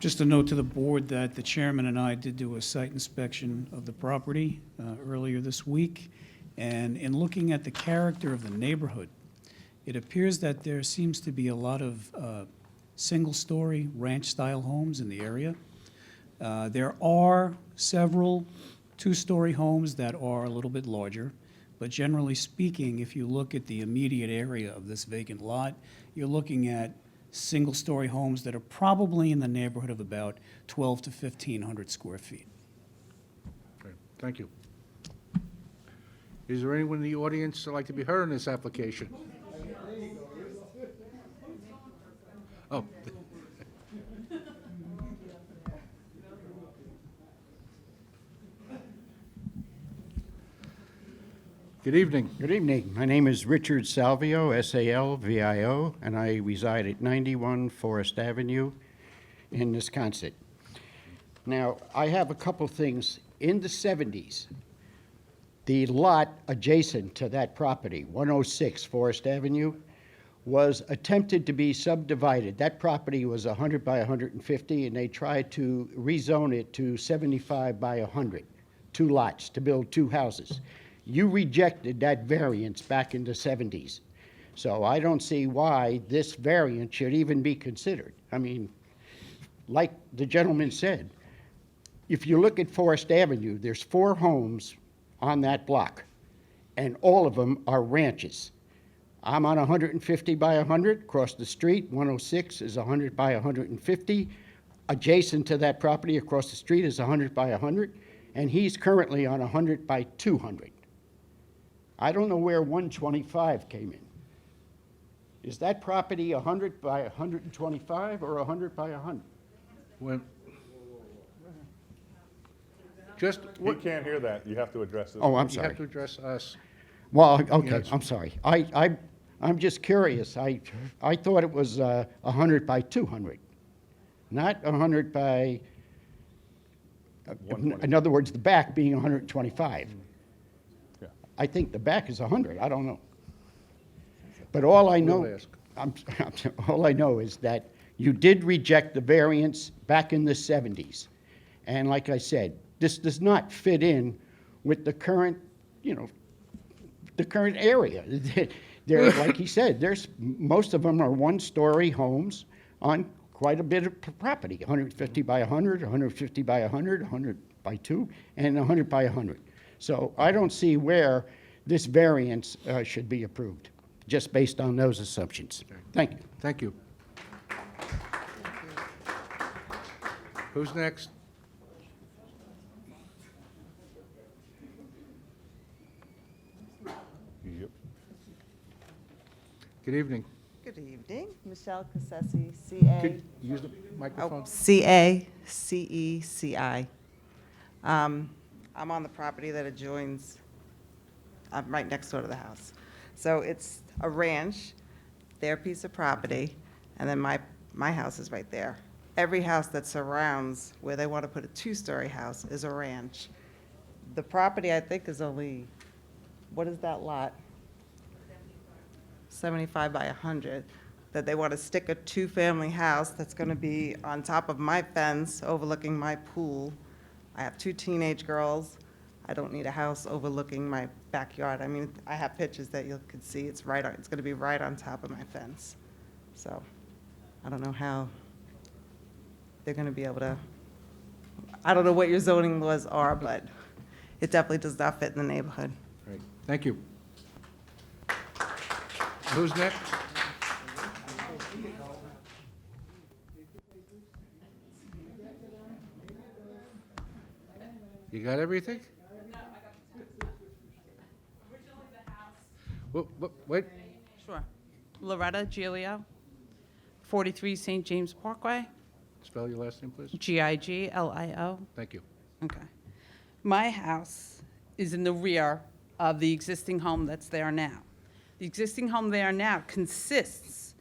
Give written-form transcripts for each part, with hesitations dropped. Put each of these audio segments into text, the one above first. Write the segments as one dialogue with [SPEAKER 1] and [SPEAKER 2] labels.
[SPEAKER 1] Just a note to the board that the chairman and I did do a site inspection of the property earlier this week, and in looking at the character of the neighborhood, it appears that there seems to be a lot of single-story ranch-style homes in the area. There are several two-story homes that are a little bit larger, but generally speaking, if you look at the immediate area of this vacant lot, you're looking at single-story homes that are probably in the neighborhood of about 12 to 1,500 square feet.
[SPEAKER 2] Okay, thank you. Is there anyone in the audience that'd like to be heard on this application? Oh. Good evening.
[SPEAKER 3] Good evening. My name is Richard Salvio, S-A-L-V-I-O, and I reside at 91 Forest Avenue in Wisconsin. Now, I have a couple things. In the 70s, the lot adjacent to that property, 106 Forest Avenue, was attempted to be subdivided. That property was 100 by 150, and they tried to rezone it to 75 by 100, two lots to build two houses. You rejected that variance back in the 70s. So I don't see why this variance should even be considered. I mean, like the gentleman said, if you look at Forest Avenue, there's 4 homes on that block, and all of them are ranches. I'm on 150 by 100, across the street, 106 is 100 by 150. Adjacent to that property across the street is 100 by 100, and he's currently on 100 by 200. I don't know where 125 came in. Is that property 100 by 125 or 100 by 100?
[SPEAKER 2] When- Just,
[SPEAKER 4] He can't hear that. You have to address it.
[SPEAKER 3] Oh, I'm
[SPEAKER 2] you have
[SPEAKER 3] sorry.
[SPEAKER 2] to address us.
[SPEAKER 3] Well, okay,
[SPEAKER 2] Yes.
[SPEAKER 3] I'm sorry. I'm just curious. I thought it was 100 by 200, not 100 by, in other words, the back being 125.
[SPEAKER 4] Yeah.
[SPEAKER 3] I think the back is 100, I don't know. But all I know,
[SPEAKER 2] We'll ask.
[SPEAKER 3] all I know is that you did reject the variance back in the 70s. And like I said, this does not fit in with the current, the current area. There, like he said, most of them are one-story homes on quite a bit of property, 150 by 100, 150 by 100, 100 by 2, and 100 by 100. So I don't see where this variance should be approved, just based on those assumptions. Thank you.
[SPEAKER 2] Thank you. Who's next?
[SPEAKER 4] Yep.
[SPEAKER 2] Good evening.
[SPEAKER 5] Good evening, Michelle Cassesi, C.A.
[SPEAKER 2] Could you use the microphone?
[SPEAKER 5] C.A.C.E.C.I. I'm on the property that adjoins, I'm right next door to the house. So it's a ranch, their piece of property, and then my house is right there. Every house that surrounds where they want to put a two-story house is a ranch. The property, I think, is only, what is that lot? 75 by 100, that they want to stick a two-family house that's going to be on top of my fence overlooking my pool. I have 2 teenage girls. I don't need a house overlooking my backyard. I mean, I have pictures that you could see. It's going to be right on top of my fence. So I don't know how they're going to be able to, I don't know what your zoning laws are, but it definitely does not fit in the neighborhood.
[SPEAKER 2] Great, thank you. Who's next? You got everything? Wait,
[SPEAKER 6] Sure. Loretta Giglio, 43 St. James Parkway,
[SPEAKER 2] spell your last name, please.
[SPEAKER 6] Giglio.
[SPEAKER 2] Thank you.
[SPEAKER 6] Okay. My house is in the rear of the existing home that's there now. The existing home there now consists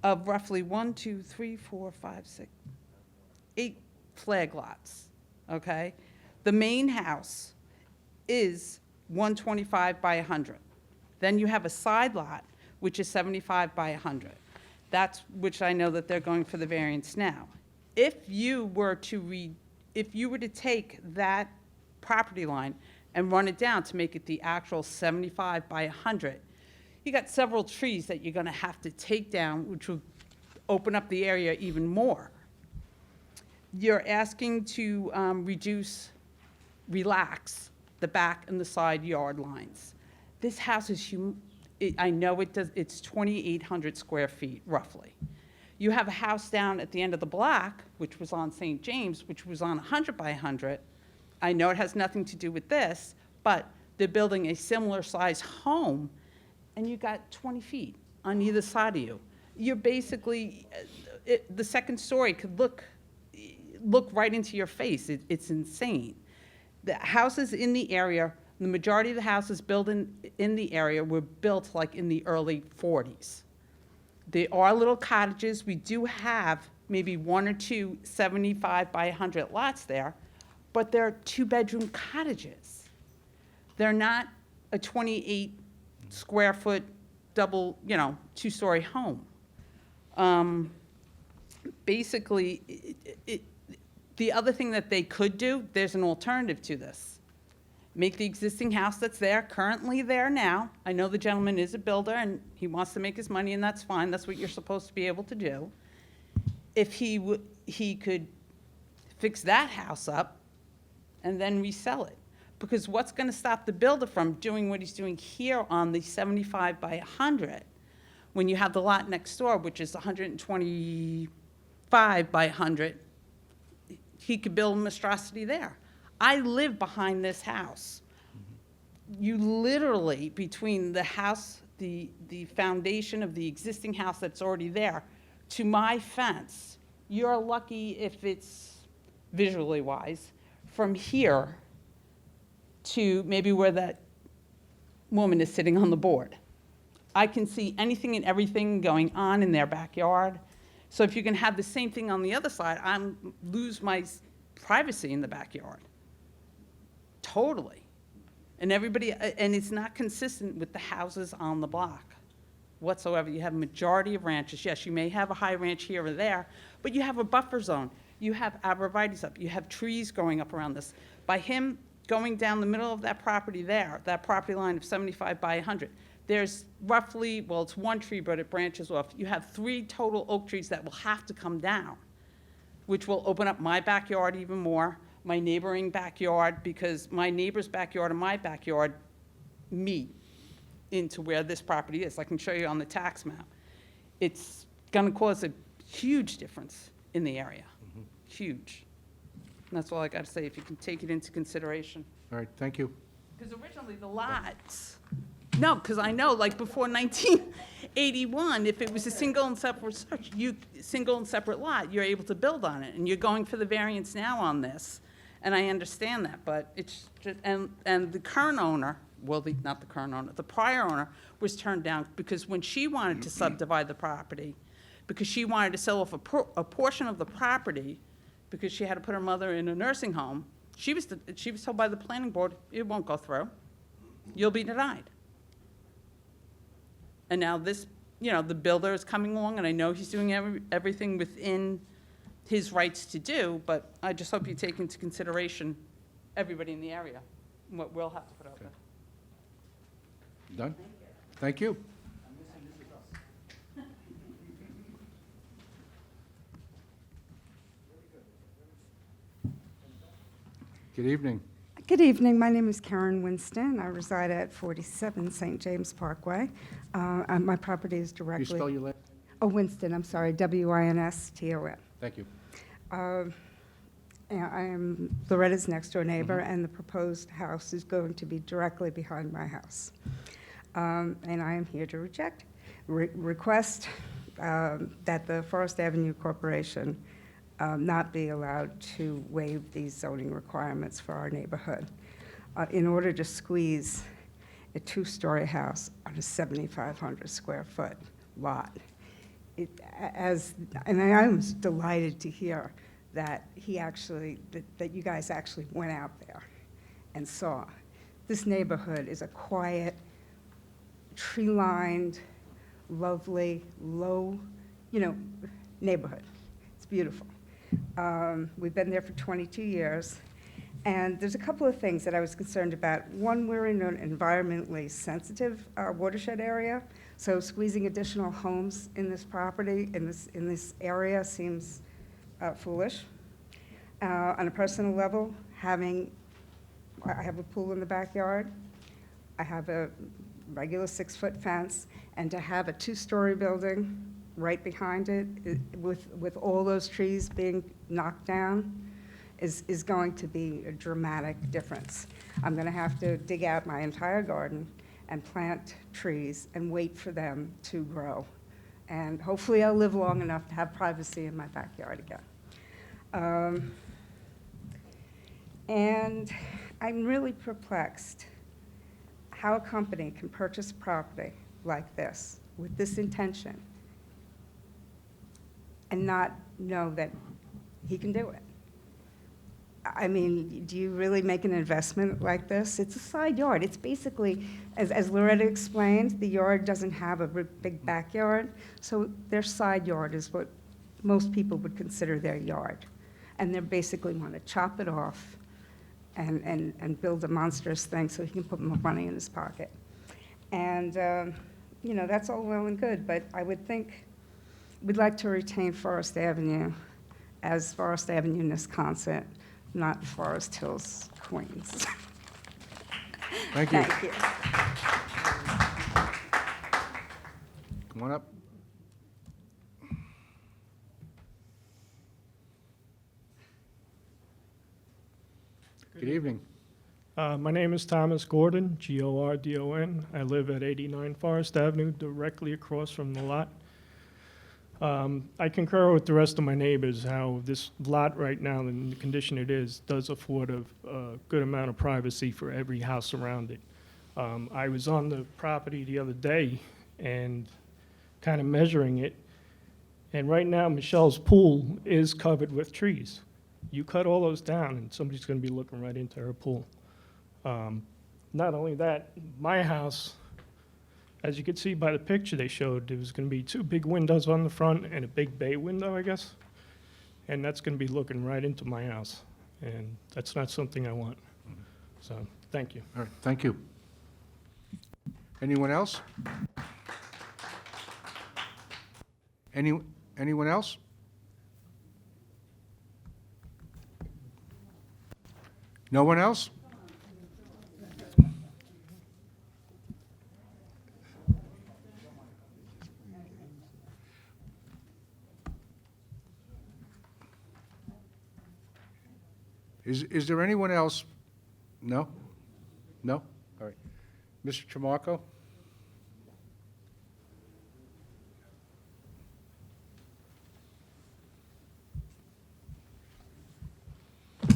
[SPEAKER 6] of roughly 8 flag lots, okay? The main house is 125 by 100. Then you have a side lot, which is 75 by 100. That's which I know that they're going for the variance now. if you were to take that property line and run it down to make it the actual 75 by 100, you got several trees that you're gonna have to take down, which will open up the area even more. You're asking to relax the back and the side yard lines. This house is I know it's 2,800 square feet, roughly. You have a house down at the end of the block, which was on St. James, which was on 100 by 100. I know it has nothing to do with this, but they're building a similar size home, and you got 20 feet on either side of you. You're basically, the second story could look right into your face. It's insane. The houses in the area, the majority of the houses built in the area were built like in the early 40s. There are little cottages. We do have maybe one or two 75 by 100 lots there, but they're two-bedroom cottages. They're not a 28 square foot double, two-story home. Basically, the other thing that they could do, there's an alternative to this. Make the existing house that's there, currently there now. I know the gentleman is a builder and he wants to make his money, and that's fine. That's what you're supposed to be able to do. If he could fix that house up and then resell it. Because what's going to stop the builder from doing what he's doing here on the 75 by 100, when you have the lot next door, which is 125 by 100, he could build a monstrosity there. I live behind this house. You literally, between the house, the foundation of the existing house that's already there, to my fence, you're lucky if it's visually wise, from here to maybe where that woman is sitting on the board. I can see anything and everything going on in their backyard. So if you can have the same thing on the other side, I lose my privacy in the backyard. Totally. And it's not consistent with the houses on the block whatsoever. You have a majority of ranches. Yes, you may have a high ranch here or there, but you have a buffer zone. You have arborvitae's up. You have trees growing up around this. By him going down the middle of that property there, that property line of 75 by 100, there's roughly, well, it's one tree, but it branches off. You have 3 total oak trees that will have to come down, which will open up my backyard even more, my neighboring backyard, because my neighbor's backyard and my backyard meet into where this property is. I can show you on the tax map. It's going to cause a huge difference in the area, huge. And that's all I got to say, if you can take it into consideration.
[SPEAKER 2] All right, thank you.
[SPEAKER 6] Because originally the lots, no, because I know, like before 1981, if it was a single and separate lot, you're able to build on it, and you're going for the variance now on this, and I understand that, but it's just, and the current owner, well, not the current owner, the prior owner was turned down because when she wanted to subdivide the property, because she wanted to sell off a portion of the property, because she had to put her mother in a nursing home, she was told by the planning board, it won't go through. You'll be denied. And now this, the builder is coming along, and I know he's doing everything within his rights to do, but I just hope you take into consideration everybody in the area, and what we'll have to put out there.
[SPEAKER 2] Done? Thank you. Good evening.
[SPEAKER 7] Good evening. My name is Karen Winston. I reside at 47 St. James Parkway. My property is
[SPEAKER 2] You
[SPEAKER 7] directly...
[SPEAKER 2] spell your last?
[SPEAKER 7] Oh, Winston, I'm sorry, Winston.
[SPEAKER 2] Thank you.
[SPEAKER 7] And I am Loretta's next-door neighbor, and the proposed house is going to be directly behind my house. And I am here to request that the Forest Avenue Corporation not be allowed to waive these zoning requirements for our neighborhood in order to squeeze a 2-story house on a 7,500 square foot lot. And I was delighted to hear that that you guys actually went out there and saw. This neighborhood is a quiet, tree-lined, lovely, low, neighborhood. It's beautiful. We've been there for 22 years. And there's a couple of things that I was concerned about. One, we're in an environmentally sensitive watershed area, so squeezing additional homes in this property, in this area seems foolish. On a personal level, I have a pool in the backyard. I have a regular 6-foot fence, and to have a 2-story building right behind it, with all those trees being knocked down, is going to be a dramatic difference. I'm going to have to dig out my entire garden and plant trees and wait for them to grow. And hopefully I'll live long enough to have privacy in my backyard again. And I'm really perplexed how a company can purchase property like this with this intention and not know that he can do it. I mean, do you really make an investment like this? It's a side yard. It's basically, as Loretta explained, the yard doesn't have a big backyard, so their side yard is what most people would consider their yard. And they basically want to chop it off and build a monstrous thing so he can put more money in his pocket. And, you know, that's all well and good, but I would think we'd like to retain Forest Avenue as Forest Avenue, Wisconsin, not Forest Hills, Queens.
[SPEAKER 2] Thank you.
[SPEAKER 7] Thank you.
[SPEAKER 2] Come on up. Good evening.
[SPEAKER 8] My name is Thomas Gordon, Gordon. I live at 89 Forest Avenue, directly across from the lot. I concur with the rest of my neighbors how this lot right now, in the condition it is, does afford a good amount of privacy for every house around it. I was on the property the other day and kind of measuring it, and right now Michelle's pool is covered with trees. You cut all those down and somebody's going to be looking right into her pool. Not only that, my house, as you could see by the picture they showed, there was going to be 2 big windows on the front and a big bay window, I guess. And that's going to be looking right into my house. And that's not something I want. So, thank you.
[SPEAKER 2] All right, thank you. Anyone else? Anyone else? No one else? Is there anyone else? No? No? All right. Mr. Tramarko?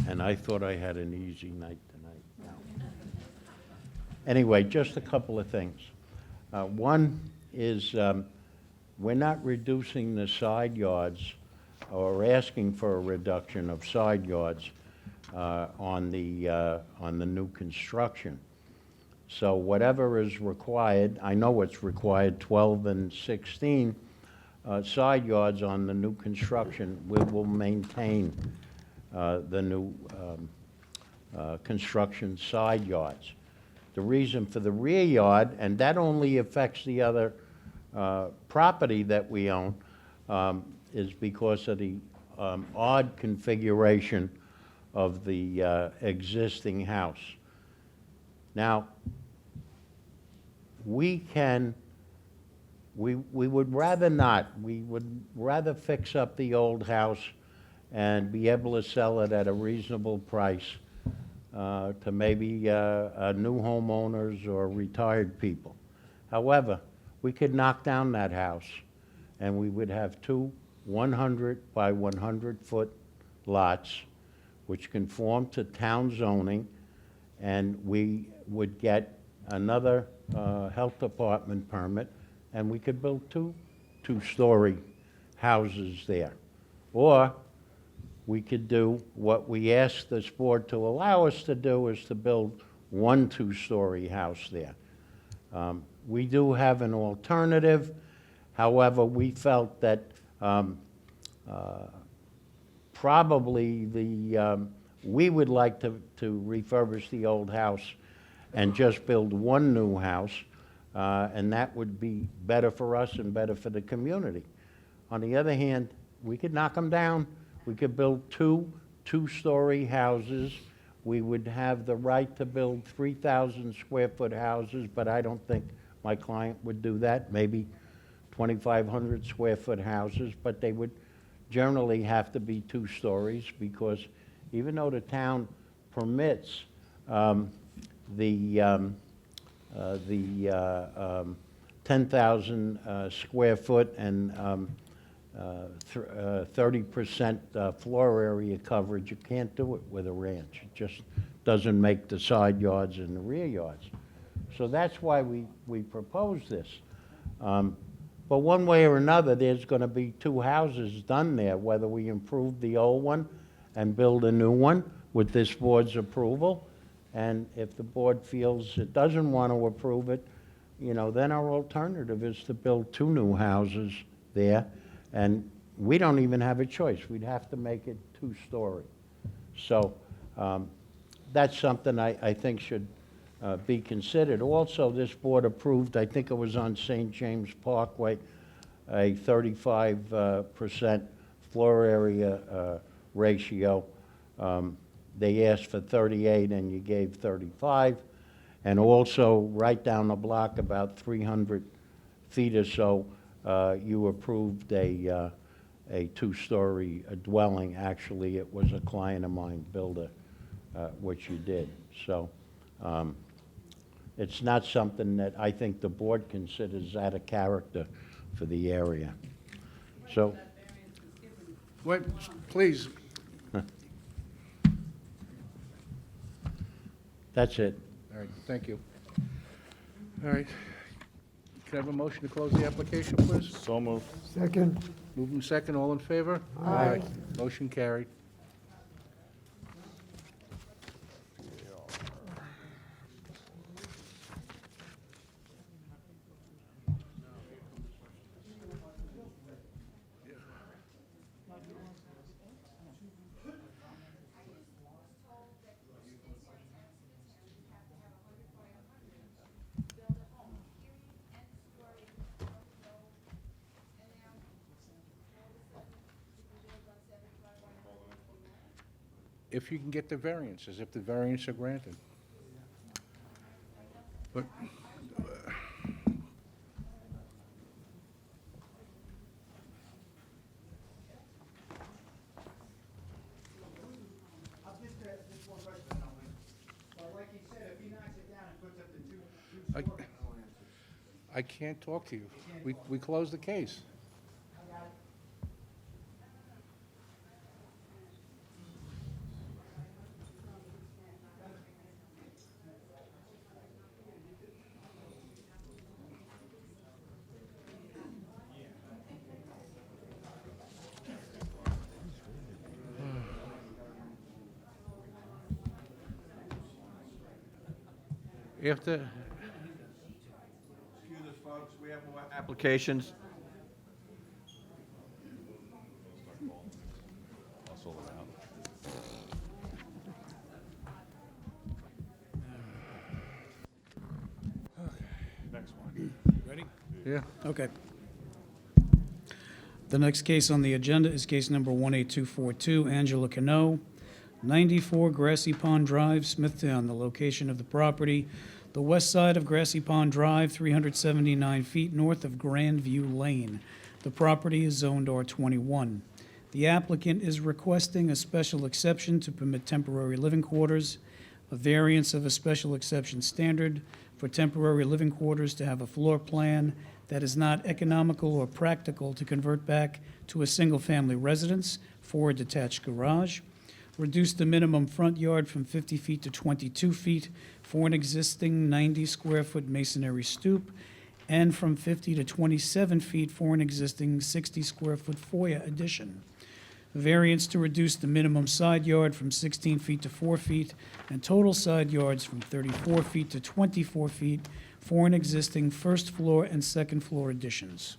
[SPEAKER 3] And I thought I had an easy night tonight. No. Anyway, just a couple of things. One is we're not reducing the side yards or asking for a reduction of side yards on the new construction. So whatever is required, I know it's required 12 and 16 side yards on the new construction, we will maintain the new construction side yards. The reason for the rear yard, and that only affects the other property that we own, is because of the odd configuration of the existing house. Now, we would rather not. We would rather fix up the old house and be able to sell it at a reasonable price to maybe new homeowners or retired people. However, we could knock down that house and we would have 2 100 by 100 foot lots which conform to town zoning, and we would get another health department permit, and we could build 2 two-story houses there. Or we could do what we asked this board to allow us to do, is to build 1 two-story house there. We do have an alternative. However, we felt that
[SPEAKER 9] probably we would like to refurbish the old house and just build one new house, and that would be better for us and better for the community. On the other hand, we could knock them down. We could build two-story houses. We would have the right to build 3,000 square foot houses, but I don't think my client would do that. Maybe 2,500 square foot houses, but they would generally have to be 2 stories, because even though the town permits the 10,000 square foot and 30% floor area coverage, you can't do it with a ranch. It just doesn't make the side yards and the rear yards. So that's why we propose this. But one way or another, there's going to be 2 houses done there, whether we improve the old one and build a new one with this board's approval. And if the board feels it doesn't want to approve it, then our alternative is to build 2 new houses there. And we don't even have a choice. We'd have to make it 2-story. So that's something I think should be considered. Also, this board approved, I think it was on St. James Parkway, a 35% floor area ratio. They asked for 38 and you gave 35. And also, right down the block, about 300 feet or so, you approved a 2-story dwelling. Actually, it was a client of mine, builder, which you did. So it's not something that I think the board considers out of character for the area. So,
[SPEAKER 2] Wait, please.
[SPEAKER 9] that's it.
[SPEAKER 2] All right, thank you. All right. Can I have a motion to close the application, please?
[SPEAKER 4] So moved.
[SPEAKER 2] Moving second, all in favor? Aye. Motion carried. If you can get the variances, if the variants are granted. But, I can't talk to you. We closed the case. After,
[SPEAKER 10] Excuse us, folks, we have more applications.
[SPEAKER 4] Next one.
[SPEAKER 1] Ready?
[SPEAKER 2] yeah,
[SPEAKER 1] Okay. The next case on the agenda is case number 18242, Angela Cano, 94 Grassy Pond Drive, Smithtown. The location of the property, the west side of Grassy Pond Drive, 379 feet north of Grandview Lane. The property is zoned R21. The applicant is requesting a special exception to permit temporary living quarters, a variance of a special exception standard for temporary living quarters to have a floor plan that is not economical or practical to convert back to a single-family residence for a detached garage, reduce the minimum front yard from 50 feet to 22 feet for an existing 90-square-foot masonry stoop, and from 50 to 27 feet for an existing 60-square-foot foyer addition. Variance to reduce the minimum side yard from 16 feet to 4 feet, and total side yards from 34 feet to 24 feet for an existing first floor and second floor additions.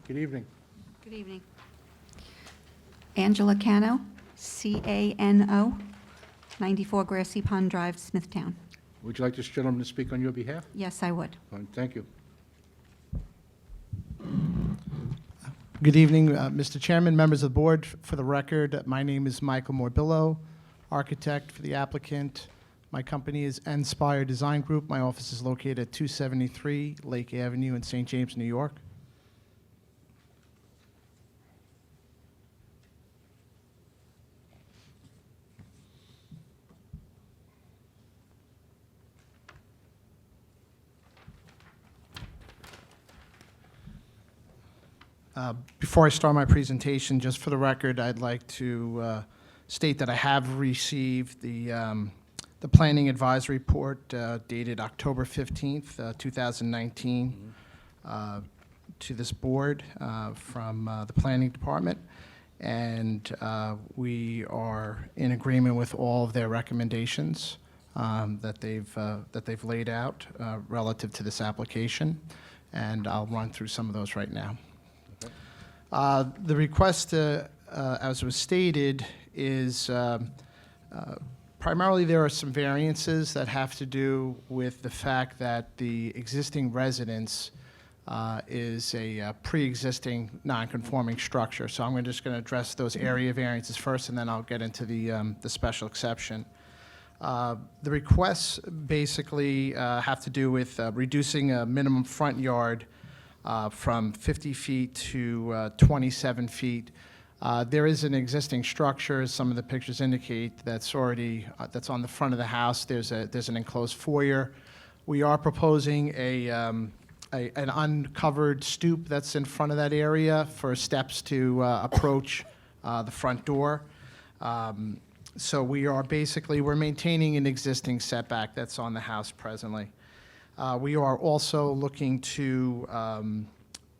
[SPEAKER 2] good evening.
[SPEAKER 11] Good evening. Angela Cano, C-A-N-O, 94 Grassy Pond Drive, Smithtown.
[SPEAKER 2] Would you like this gentleman to speak on your behalf?
[SPEAKER 11] Yes, I would.
[SPEAKER 2] Fine, thank you.
[SPEAKER 12] Good evening, Mr. Chairman, members of the board. For the record, my name is Michael Morbillo, architect for the applicant. My company is Nspire Design Group. My office is located at 273 Lake Avenue in St. James, New York. Before I start my presentation, just for the record, I'd like to state that I have received the Planning Advisory Report dated October 15th, 2019, to this board from the Planning Department, and we are in agreement with all of their recommendations that they've laid out relative to this application, and I'll run through some of those right now. The request, as was stated, is primarily there are some variances that have to do with the fact that the existing residence is a pre-existing non-conforming structure. So I'm just going to address those area variances first, and then I'll get into the special exception. The requests basically have to do with reducing a minimum front yard from 50 feet to 27 feet. There is an existing structure, as some of the pictures indicate, that's already that's on the front of the house. There's an enclosed foyer. We are proposing an uncovered stoop that's in front of that area for steps to approach the front door. So we're maintaining an existing setback that's on the house presently. We are also looking to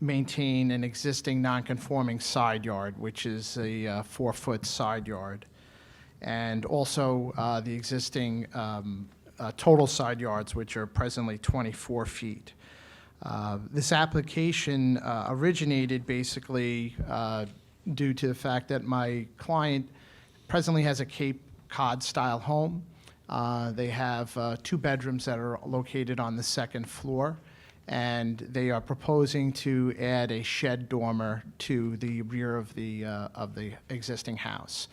[SPEAKER 12] maintain an existing non-conforming side yard, which is a 4-foot side yard, and also the existing total side yards, which are presently 24 feet. This application originated basically due to the fact that my client presently has a Cape Cod-style home. They have 2 bedrooms that are located on the second floor, and they are proposing to add a shed dormer to the rear of the existing house.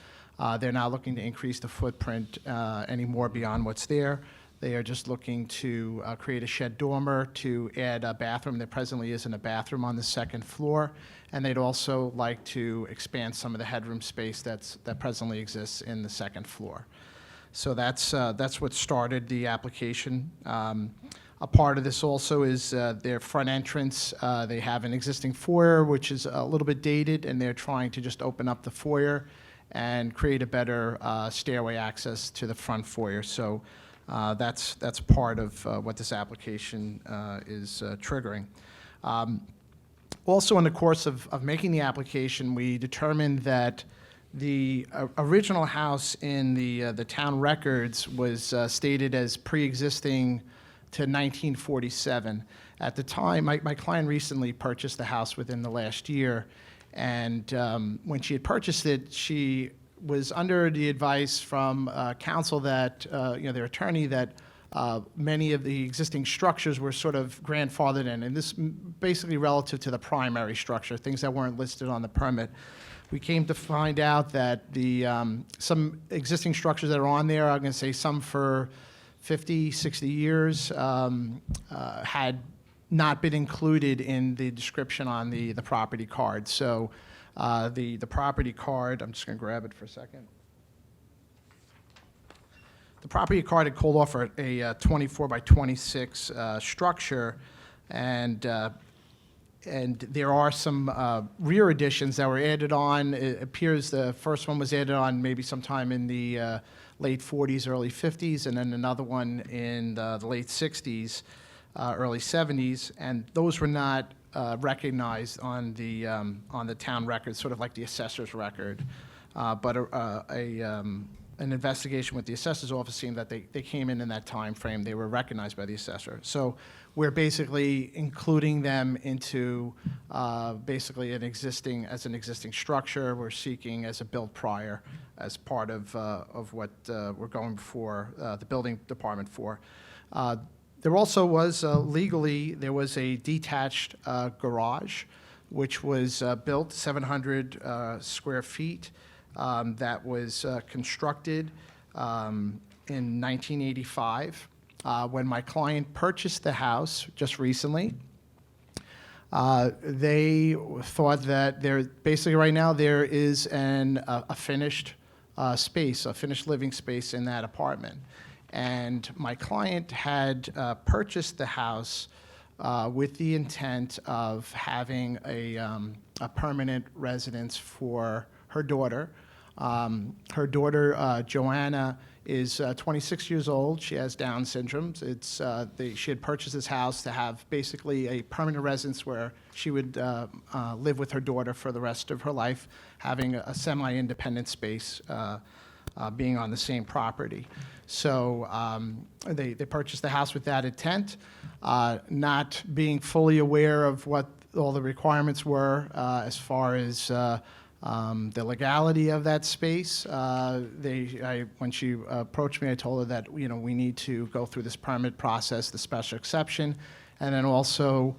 [SPEAKER 12] They're not looking to increase the footprint any more beyond what's there. They are just looking to create a shed dormer to add a bathroom. There presently isn't a bathroom on the second floor, and they'd also like to expand some of the headroom space that presently exists in the second floor. So that's what started the application. A part of this also is their front entrance. They have an existing foyer, which is a little bit dated, and they're trying to just open up the foyer and create a better stairway access to the front foyer. So that's part of what this application is triggering. Also, in the course of making the application, we determined that the original house in the town records was stated as pre-existing to 1947. At the time, my client recently purchased the house within the last year, and when she had purchased it, she was under the advice from counsel that, their attorney, that many of the existing structures were sort of grandfathered in, and this basically relative to the primary structure, things that weren't listed on the permit. We came to find out that some existing structures that are on there, I'm going to say some for 50, 60 years, had not been included in the description on the property card. So the property card, I'm just going to grab it for a second. The property card had called off a 24 by 26 structure, and there are some rear additions that were added on. It appears the first one was added on maybe sometime in the late 40s, early 50s, and then another one in the late 60s, early 70s, and those were not recognized on the town record, sort of like the assessor's record. But an investigation with the assessor's office seemed that they came in that time frame. They were recognized by the assessor. So we're basically including them into basically an existing structure. We're seeking as a built prior as part of what we're going before the building department for. There also was legally, there was a detached garage, which was built 700 square feet, that was constructed in 1985. When my client purchased the house just recently, they thought that basically right now there is a finished space, a finished living space in that apartment. And my client had purchased the house with the intent of having a permanent residence for her daughter. Her daughter, Joanna, is 26 years old. She has Down syndrome. She had purchased this house to have basically a permanent residence where she would live with her daughter for the rest of her life, having a semi-independent space, being on the same property. So they purchased the house with that intent, not being fully aware of what all the requirements were as far as the legality of that space. When she approached me, I told her that we need to go through this permit process, the special exception, and then also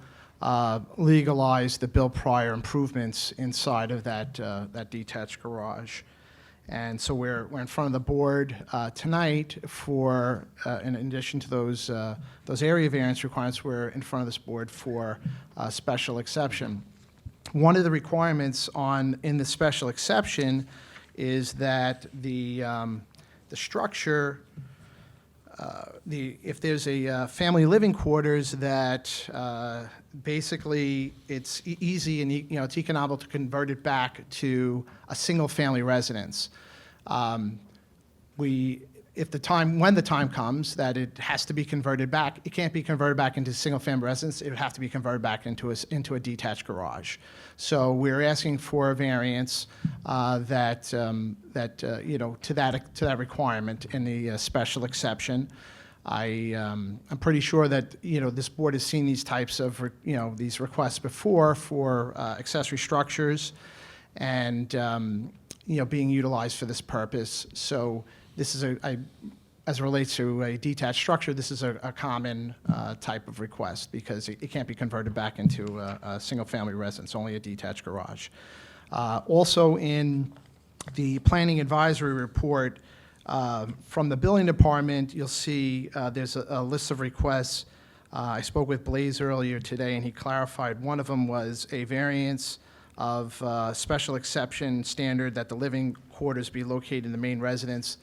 [SPEAKER 12] legalize the built prior improvements inside of that detached garage. And so we're in front of the board tonight for, in addition to those area variance requirements, we're in front of this board for special exception. One of the requirements in the special exception is that the structure, if there's a family living quarters that basically it's easy and it's economical to convert it back to a single family residence. When the time comes that it has to be converted back, it can't be converted back into single-family residence. It would have to be converted back into a detached garage. So we're asking for a variance to that requirement in the special exception. I'm pretty sure that this board has seen these types of these requests before for accessory structures, and being utilized for this purpose. So this is as it relates to a detached structure, this is a common type of request because it can't be converted back into a single-family residence, only a detached garage. Also in the planning advisory report from the building department, you'll see there's a list of requests. I spoke with Blaze earlier today, and he clarified one of them was a variance of special exception standard that the living quarters be located in the main residence.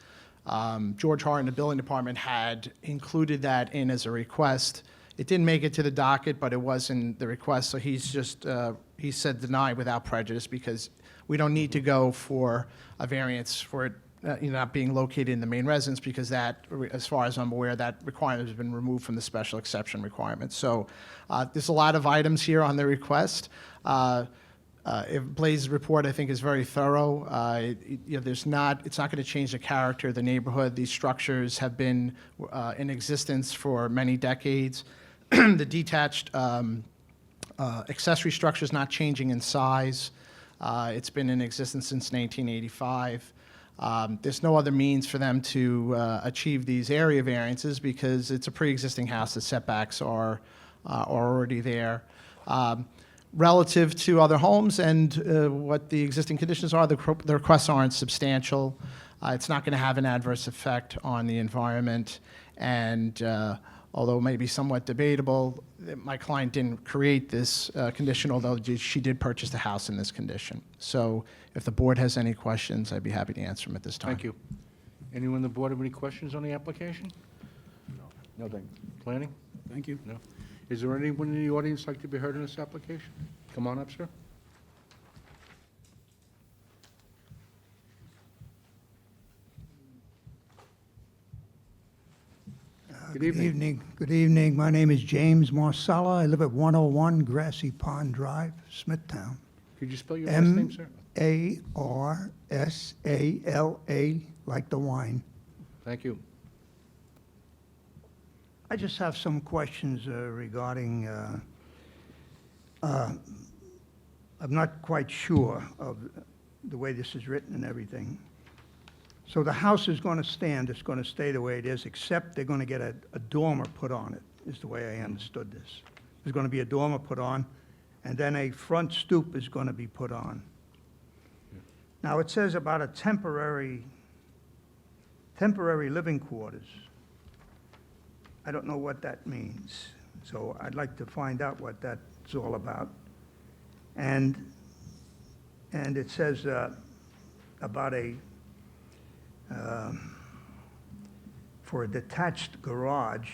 [SPEAKER 12] George Hart in the building department had included that in as a request. It didn't make it to the docket, but it was in the request, so he said deny without prejudice because we don't need to go for a variance for it not being located in the main residence because that, as far as I'm aware, that requirement has been removed from the special exception requirement. So there's a lot of items here on the request. Blaze's report, I think, is very thorough. It's not going to change the character of the neighborhood. These structures have been in existence for many decades. The detached accessory structure is not changing in size. It's been in existence since 1985. There's no other means for them to achieve these area variances because it's a pre-existing house. The setbacks are already there. Relative to other homes and what the existing conditions are, the requests aren't substantial. It's not going to have an adverse effect on the environment. And although it may be somewhat debatable, my client didn't create this condition, although she did purchase the house in this condition. So if the board has any questions, I'd be happy to answer them at this time.
[SPEAKER 2] Thank you. Anyone on the board have any questions on the application?
[SPEAKER 4] No, thank you.
[SPEAKER 2] Planning?
[SPEAKER 1] Thank you.
[SPEAKER 2] No. Is there anyone in the audience like to be heard on this application? Come on up, sir. Good evening.
[SPEAKER 13] Good evening. My name is James Marsala. I live at 101 Grassy Pond Drive, Smithtown.
[SPEAKER 2] Could you spell your last name, sir?
[SPEAKER 13] S-A-R-S-A-L-A, like the wine.
[SPEAKER 2] Thank you.
[SPEAKER 13] I just have some questions regarding, I'm not quite sure of the way this is written and everything. So the house is going to stand, it's going to stay the way it is, except they're going to get a dormer put on it, is the way I understood this. There's going to be a dormer put on, and then a front stoop is going to be put on. Now, it says about a temporary living quarters. I don't know what that means, so I'd like to find out what that's all about. And it says about for a detached garage,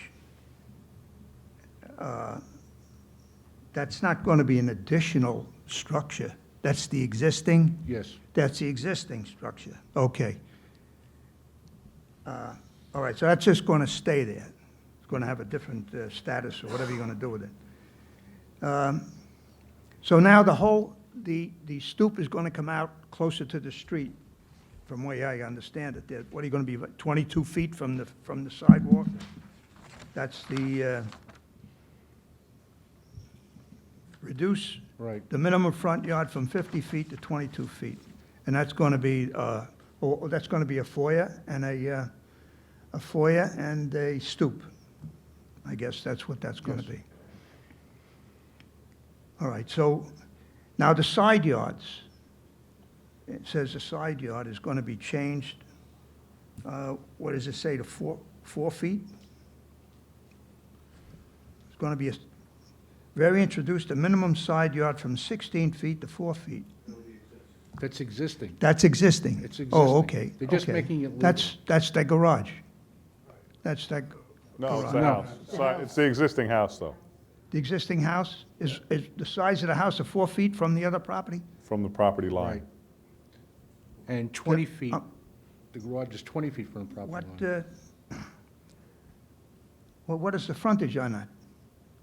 [SPEAKER 13] that's not going to be an additional structure. That's the existing?
[SPEAKER 2] Yes.
[SPEAKER 13] That's the existing structure, okay. All right, so that's just going to stay there. It's going to have a different status or whatever you're going to do with it. So now the stoop is going to come out closer to the street, from the way I understand it. What are you going to be, like 22 feet from the sidewalk? That's the, reduce
[SPEAKER 2] Right.
[SPEAKER 13] the minimum front yard from 50 feet to 22 feet. And that's going to be, that's going to be a foyer and a stoop. I guess that's what that's going to
[SPEAKER 2] Yes.
[SPEAKER 13] be. All right, so now the side yards. It says the side yard is going to be changed, what does it say, to 4 feet? It's going to be variance introduced a minimum side yard from 16 feet to 4 feet.
[SPEAKER 2] That's existing.
[SPEAKER 13] That's existing?
[SPEAKER 2] It's existing.
[SPEAKER 13] Oh, okay.
[SPEAKER 2] They're just
[SPEAKER 13] okay.
[SPEAKER 2] making it legal.
[SPEAKER 13] That's the garage? That's that
[SPEAKER 14] No, it's
[SPEAKER 13] garage?
[SPEAKER 14] the house. It's the existing house, though,
[SPEAKER 13] The existing house, is the size of the house of 4 feet from the other property?
[SPEAKER 14] from the property
[SPEAKER 2] Right.
[SPEAKER 14] line.
[SPEAKER 2] And 20 feet,
[SPEAKER 13] uh,
[SPEAKER 2] the garage is 20 feet from the property
[SPEAKER 13] What,
[SPEAKER 2] line.
[SPEAKER 13] well, what is the frontage on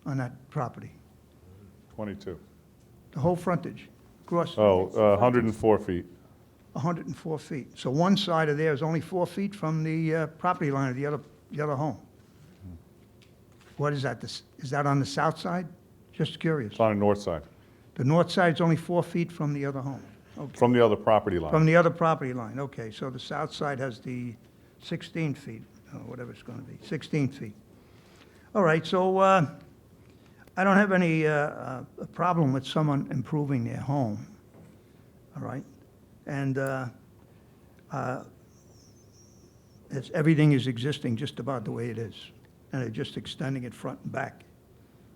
[SPEAKER 13] that property?
[SPEAKER 14] 22.
[SPEAKER 13] The whole frontage, gross?
[SPEAKER 14] Oh, 104 feet.
[SPEAKER 13] 104 feet. So one side of there is only 4 feet from the property line of the other home. What is that? Is that on the south side? Just curious.
[SPEAKER 14] It's on the north side,
[SPEAKER 13] The north side's only 4 feet from the other home. Okay.
[SPEAKER 14] from the other property line.
[SPEAKER 13] From the other property line, okay. So the south side has the 16 feet, or whatever it's going to be, 16 feet. All right, so I don't have any problem with someone improving their home, all right? And everything is existing just about the way it is, and they're just extending it front and back.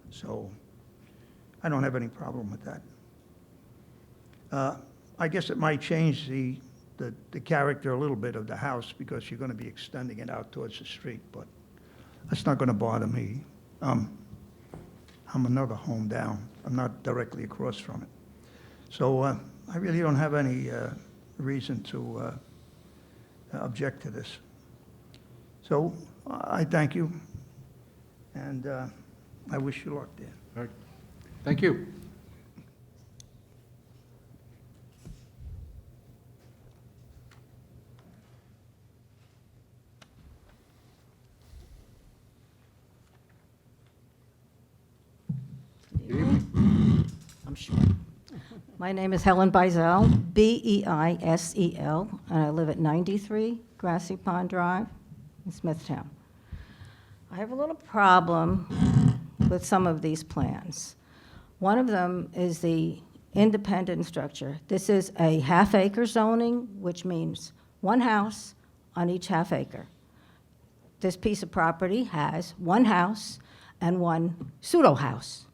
[SPEAKER 13] So I don't have any problem with that. I guess it might change the character a little bit of the house because you're going to be extending it out towards the street, but that's not going to bother me. I'm another home down. I'm not directly across from it. So I really don't have any reason to object to this. So I thank you, and I wish you luck there.
[SPEAKER 2] All right. Thank you.
[SPEAKER 15] I'm sure. My name is Helen Beisel, B-E-I-S-E-L, and I live at 93 Grassy Pond Drive in Smithtown. I have a little problem with some of these plans. One of them is the independent structure. This is a half-acre zoning, which means one house on each half-acre. This piece of property has one house and one pseudo-house.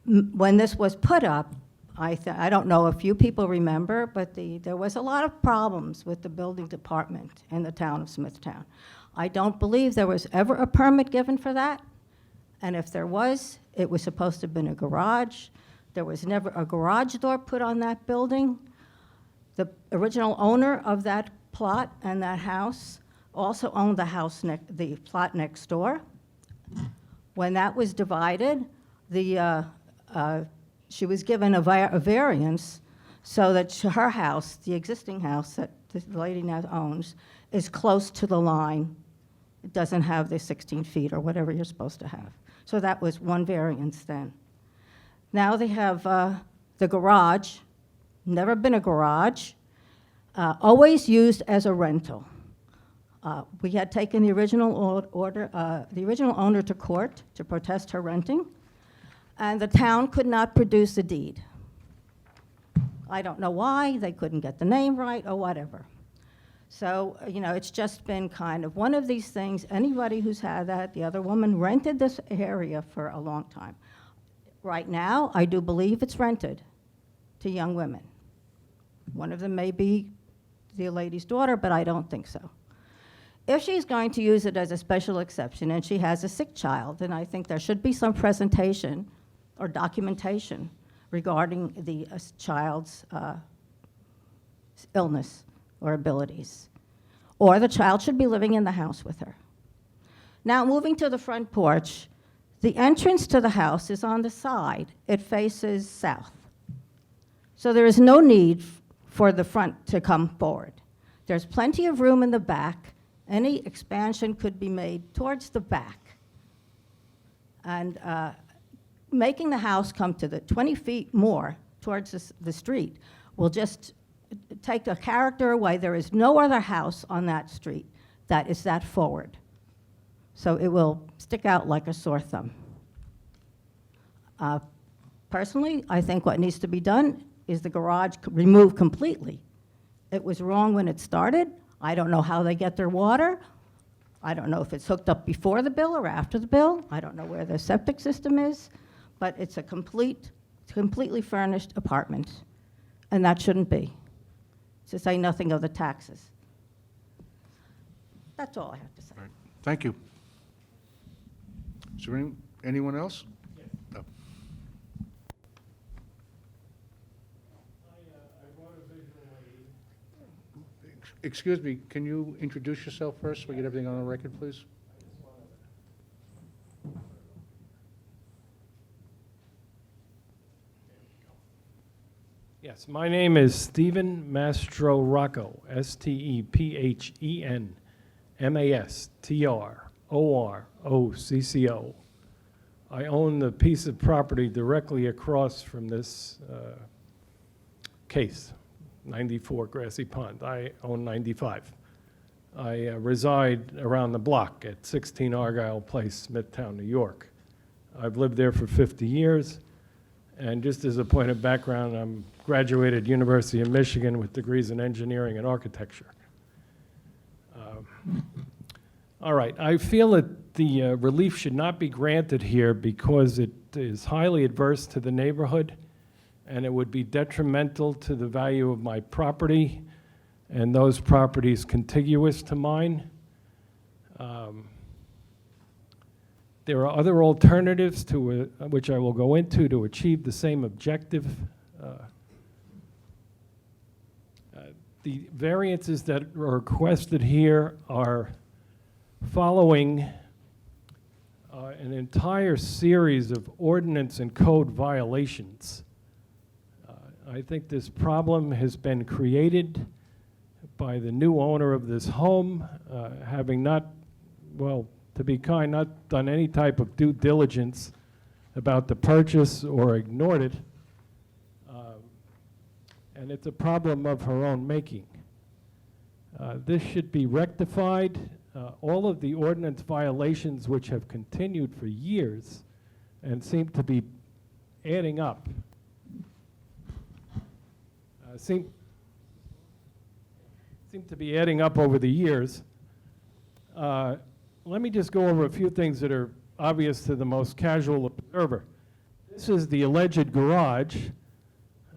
[SPEAKER 15] When this was put up, I don't know if you people remember, but there was a lot of problems with the building department in the town of Smithtown. I don't believe there was ever a permit given for that, and if there was, it was supposed to have been a garage. There was never a garage door put on that building. The original owner of that plot and that house also owned the plot next door. When that was divided, the she was given a variance so that her house, the existing house that the lady now owns, is close to the line. It doesn't have the 16 feet or whatever you're supposed to have. So that was one variance then. Now they have the garage, never been a garage, always used as a rental. We had taken the original the original owner to court to protest her renting, and the town could not produce a deed. I don't know why, they couldn't get the name right or whatever. So, you know, it's just been kind of one of these things, anybody who's had that, the other woman rented this area for a long time. Right now, I do believe it's rented to young women. One of them may be the lady's daughter, but I don't think so. If she's going to use it as a special exception and she has a sick child, then I think there should be some presentation or documentation regarding the child's illness or abilities. Or the child should be living in the house with her. Now, moving to the front porch, the entrance to the house is on the side. It faces south. So there is no need for the front to come forward. There's plenty of room in the back. Any expansion could be made towards the back. And making the house come to the 20 feet more towards the street will just take the character away. There is no other house on that street that is that forward. So it will stick out like a sore thumb. Personally, I think what needs to be done is the garage removed completely. It was wrong when it started. I don't know how they get their water. I don't know if it's hooked up before the bill or after the bill. I don't know where their septic system is, but it's a completely furnished apartment, and that shouldn't be, to say nothing of the taxes. That's all I have to say.
[SPEAKER 2] All right. Thank you. Is there anyone else? No. Excuse me, can you introduce yourself first so we get everything on the record, please?
[SPEAKER 8] Yes, my name is Stephen Mastro Rocco, Stephen Mastrorocco. I own the piece of property directly across from this case, 94 Grassy Pond. I own 95. I reside around the block at 16 Argyle Place, Smithtown, New York. I've lived there for 50 years. And just as a point of background, I'm graduated University of Michigan with degrees in engineering and architecture. All right, I feel that the relief should not be granted here because it is highly adverse to the neighborhood, and it would be detrimental to the value of my property and those properties contiguous to mine. There are other alternatives to which I will go into to achieve the same objective. The variances that are requested here are following an entire series of ordinance and code violations. I think this problem has been created by the new owner of this home, having not, well, to be kind, not done any type of due diligence about the purchase or ignored it. And it's a problem of her own making. This should be rectified. All of the ordinance violations which have continued for years and seem to be adding up. Seem to be adding up over the years. Let me just go over a few things that are obvious to the most casual observer. This is the alleged garage,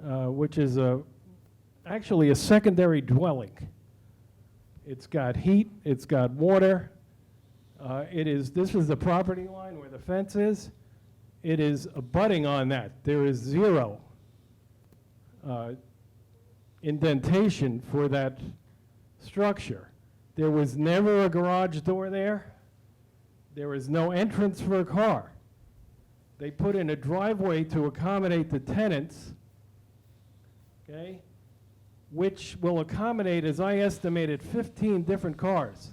[SPEAKER 8] which is actually a secondary dwelling. It's got heat, it's got water. This is the property line where the fence is. It is abutting on that. There is zero indentation for that structure. There was never a garage door there. There is no entrance for a car. they put in a driveway to accommodate the tenants, okay, which will accommodate, as I estimated, 15 different cars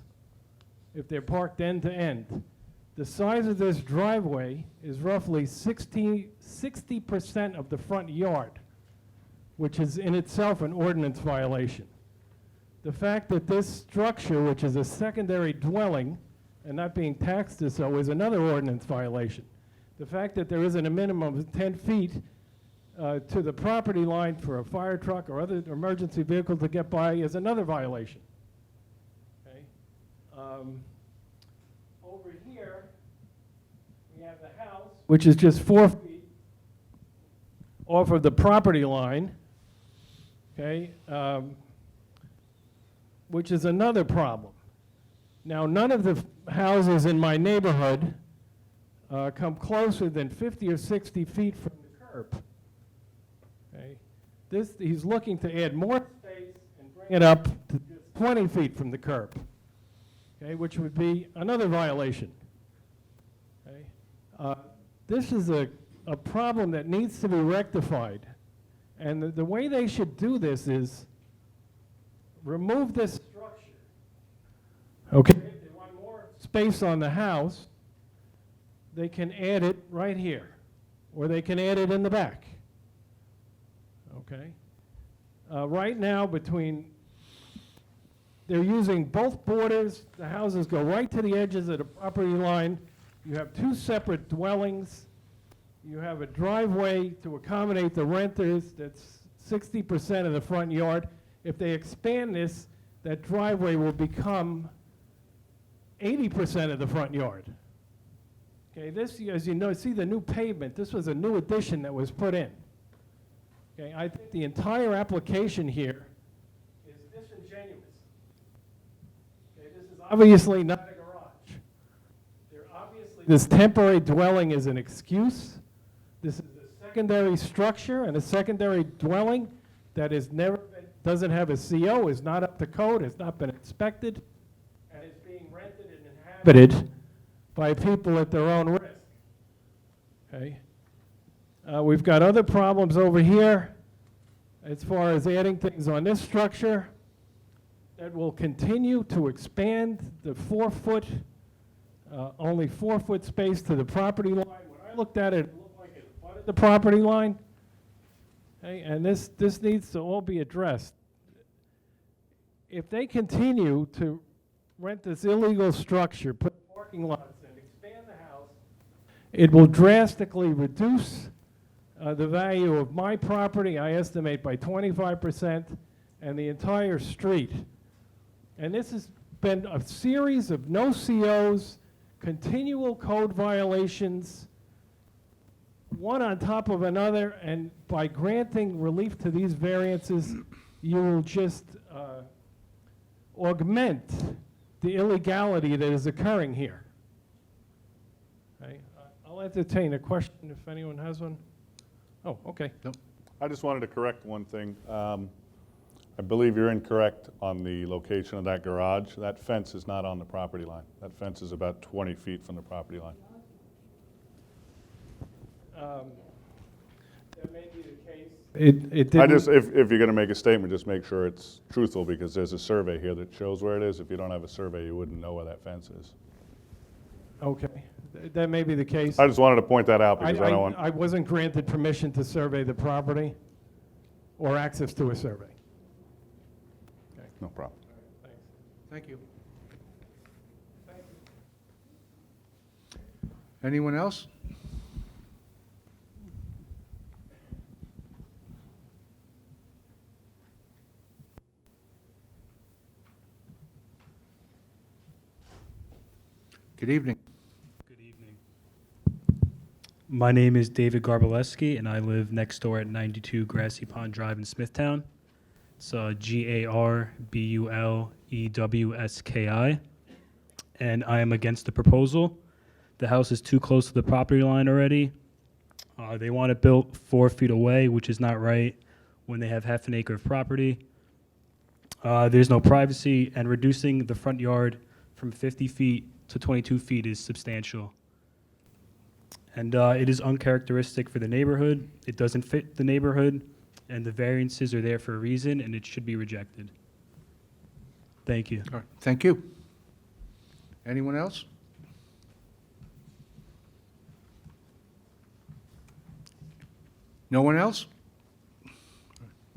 [SPEAKER 8] if they're parked end to end. The size of this driveway is roughly 60% of the front yard, which is in itself an ordinance violation. The fact that this structure, which is a secondary dwelling and not being taxed as so, is another ordinance violation. The fact that there isn't a minimum of 10 feet to the property line for a fire truck or other emergency vehicle to get by is another violation. Okay? Over here, we have the house, which is just 4 feet off of the property line, okay, which is another problem. Now, none of the houses in my neighborhood come closer than 50 or 60 feet from the curb. Okay? He's looking to add more space and bring it up to 20 feet from the curb, okay, which would be another violation. Okay? This is a problem that needs to be rectified. And the way they should do this is remove this structure. Okay? If they want more space on the house, they can add it right here, or they can add it in the back. Okay? Right now, they're using both borders. The houses go right to the edges of the property line. You have two separate dwellings. You have a driveway to accommodate the renters. That's 60% of the front yard. If they expand this, that driveway will become 80% of the front yard. Okay, this, as you know, see the new pavement, this was a new addition that was put in. Okay, I think the entire application here is disingenuous. Okay, this is obviously not a garage. This temporary dwelling is an excuse. This is a secondary structure and a secondary dwelling that is doesn't have a CO, is not up to code, has not been inspected, and is being rented and inhabited by people at their own risk. Okay? We've got other problems over here as far as adding things on this structure that will continue to expand the 4-foot, only 4-foot space to the property line. When I looked at it, it looked like it abutted the property line. Okay? And this needs to all be addressed. If they continue to rent this illegal structure, put parking lots and expand the house, it will drastically reduce the value of my property, I estimate by 25%, and the entire street. And this has been a series of no COs, continual code violations, one on top of another, and by granting relief to these variances, you will just augment the illegality that is occurring here. Okay? I'll entertain a question if anyone has one. Oh, okay.
[SPEAKER 14] I just wanted to correct one thing. I believe you're incorrect on the location of that garage. That fence is not on the property line. That fence is about 20 feet from the property line.
[SPEAKER 8] That may be the case. It didn't.
[SPEAKER 14] if you're going to make a statement, just make sure it's truthful, because there's a survey here that shows where it is. If you don't have a survey, you wouldn't know where that fence is.
[SPEAKER 8] Okay, that may be the case.
[SPEAKER 14] I just wanted to point that out because I don't want...
[SPEAKER 8] I wasn't granted permission to survey the property or access to a survey.
[SPEAKER 14] No problem.
[SPEAKER 2] Thank you. Anyone else? Good evening.
[SPEAKER 16] Good evening. My name is David Garbaleski, and I live next door at 92 Grassy Pond Drive in Smithtown. It's Garbulewski, and I am against the proposal. The house is too close to the property line already. They want it built 4 feet away, which is not right when they have half an acre of property. There's no privacy, and reducing the front yard from 50 feet to 22 feet is substantial. And it is uncharacteristic for the neighborhood. It doesn't fit the neighborhood, and the variances are there for a reason, and it should be rejected. Thank you.
[SPEAKER 2] All right, thank you. Anyone else? No one else?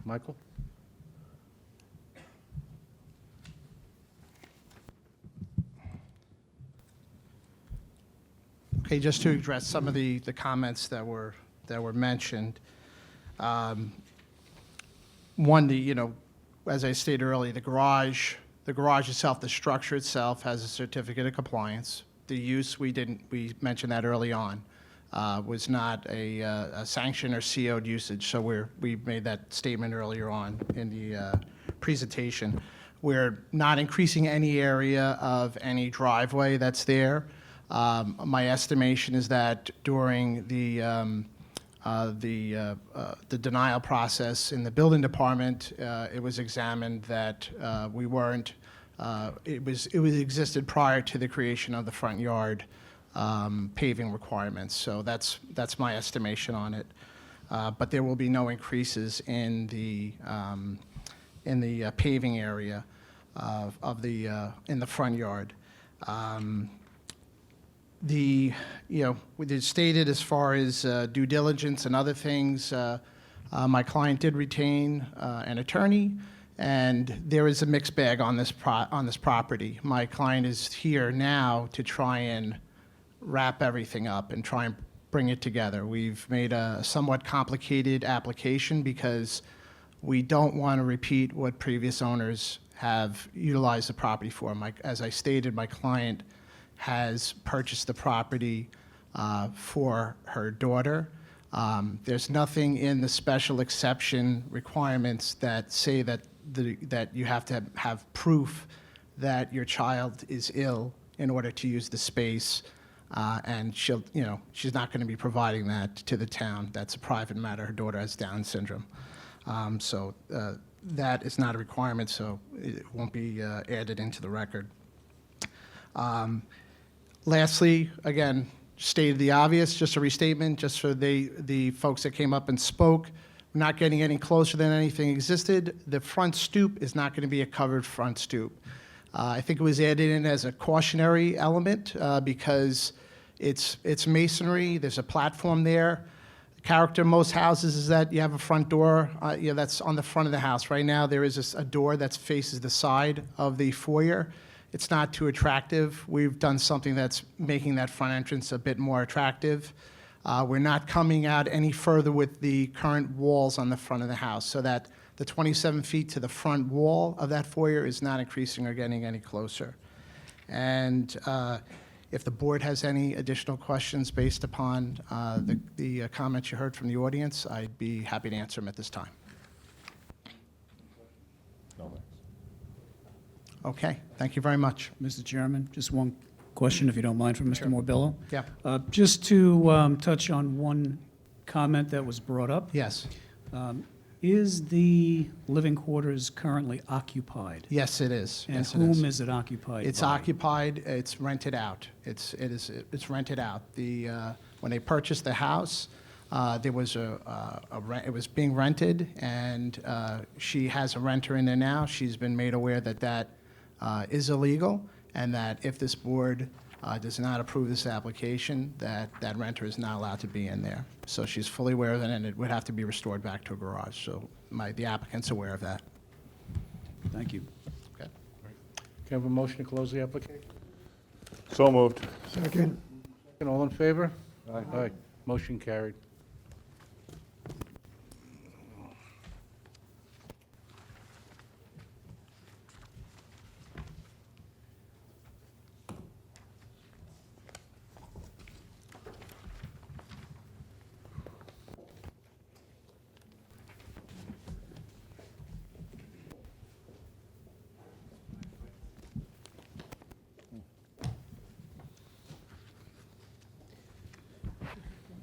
[SPEAKER 2] Michael?
[SPEAKER 12] Okay, just to address some of the comments that were mentioned. One, as I stated earlier, the garage itself, the structure itself has a certificate of compliance. The use, we mentioned that early on, was not a sanction or CO'd usage, so we made that statement earlier on in the presentation. We're not increasing any area of any driveway that's there. My estimation is that during the denial process in the building department, it was examined that we weren't, it existed prior to the creation of the front yard paving requirements. So that's my estimation on it. But there will be no increases in the paving area in the front yard. What is stated as far as due diligence and other things, my client did retain an attorney, and there is a mixed bag on this property. My client is here now to try and wrap everything up and try and bring it together. We've made a somewhat complicated application because we don't want to repeat what previous owners have utilized the property for. As I stated, my client has purchased the property for her daughter. There's nothing in the special exception requirements that say that you have to have proof that your child is ill in order to use the space, and she's not going to be providing that to the town. That's a private matter. Her daughter has Down syndrome, so that is not a requirement, so it won't be added into the record. Lastly, again, stated the obvious, just a restatement, just for the folks that came up and spoke. We're not getting any closer than anything existed. The front stoop is not going to be a covered front stoop. I think it was added in as a cautionary element because it's masonry. There's a platform there. The character of most houses is that you have a front door that's on the front of the house. Right now, there is a door that faces the side of the foyer. It's not too attractive. We've done something that's making that front entrance a bit more attractive. We're not coming out any further with the current walls on the front of the house, so that the 27 feet to the front wall of that foyer is not increasing or getting any closer. And if the board has any additional questions based upon the comments you heard from the audience, I'd be happy to answer them at this time.
[SPEAKER 14] No, thanks.
[SPEAKER 12] Okay, thank you very much.
[SPEAKER 1] Mr. Chairman, just one question, if you don't mind, from Mr. Morbillo.
[SPEAKER 12] Yeah.
[SPEAKER 1] Just to touch on one comment that was brought up.
[SPEAKER 12] Yes.
[SPEAKER 1] Is the living quarters currently occupied?
[SPEAKER 12] Yes, it is.
[SPEAKER 1] And
[SPEAKER 12] Yes, it
[SPEAKER 1] whom is it occupied by?
[SPEAKER 12] It's occupied, it's rented out. It's rented out. When they purchased the house, there was it was being rented, and she has a renter in there now. She's been made aware that is illegal, and that if this board does not approve this application, that renter is not allowed to be in there. So she's fully aware of that, and it would have to be restored back to a garage. So the applicant's aware of that.
[SPEAKER 1] Thank you.
[SPEAKER 12] Okay.
[SPEAKER 2] Can I have a motion to close the application?
[SPEAKER 14] So moved.
[SPEAKER 13] Second.
[SPEAKER 2] And all in favor? Aye. Motion carried.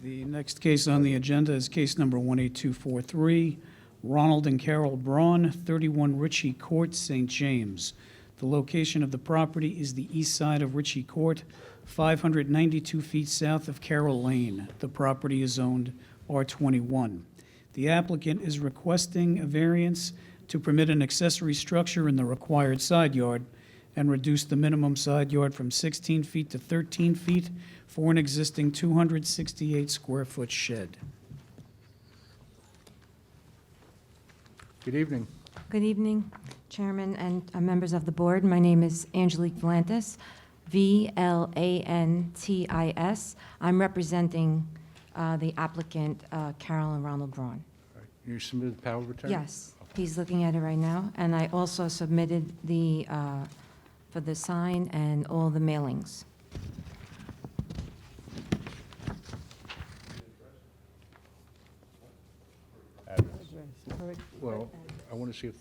[SPEAKER 1] The next case on the agenda is case number 18243, Ronald and Carol Braun, 31 Ritchie Court, St. James. The location of the property is the east side of Ritchie Court, 592 feet south of Carroll Lane. The property is zoned R21. The applicant is requesting a variance to permit an accessory structure in the required side yard and reduce the minimum side yard from 16 feet to 13 feet for an existing 268-square-foot shed.
[SPEAKER 2] Good evening.
[SPEAKER 17] Good evening, Chairman and members of the board. My name is Angelique Vlantis, Vlantis. I'm representing the applicant, Carol and Ronald Braun.
[SPEAKER 2] You submitted the power of attorney?
[SPEAKER 17] Yes, he's looking at it right now, and I also submitted the, for the sign and all the mailings.
[SPEAKER 2] Well, I want to see if,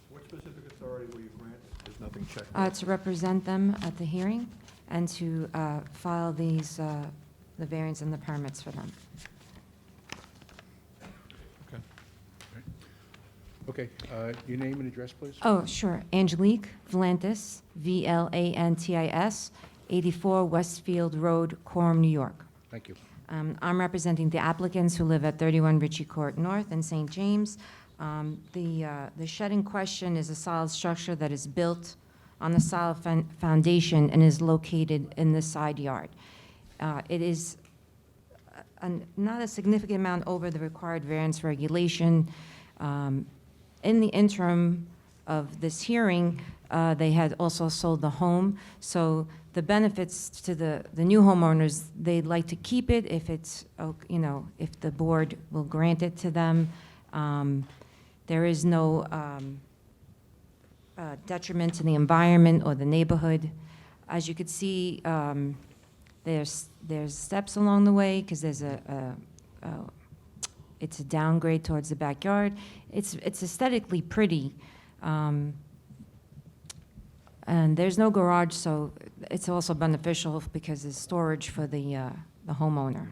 [SPEAKER 10] What specific authority will you grant? There's nothing checked.
[SPEAKER 17] To represent them at the hearing and to file these, the variance and the permits for them.
[SPEAKER 2] okay, your name and address, please?
[SPEAKER 17] Oh, sure. Angelique Vlantis, Vlantis, 84 Westfield Road, Quorum, New York.
[SPEAKER 2] Thank you.
[SPEAKER 17] I'm representing the applicants who live at 31 Ritchie Court North in St. James. The shed in question is a solid structure that is built on a solid foundation and is located in the side yard. It is not a significant amount over the required variance regulation. In the interim of this hearing, they had also sold the home, so the benefits to the new homeowners, they'd like to keep it if it's, you know, if the board will grant it to them. There is no detriment to the environment or the neighborhood. As you could see, there's steps along the way because there's it's a downgrade towards the backyard. It's aesthetically pretty. And there's no garage, so it's also beneficial because it's storage for the homeowner.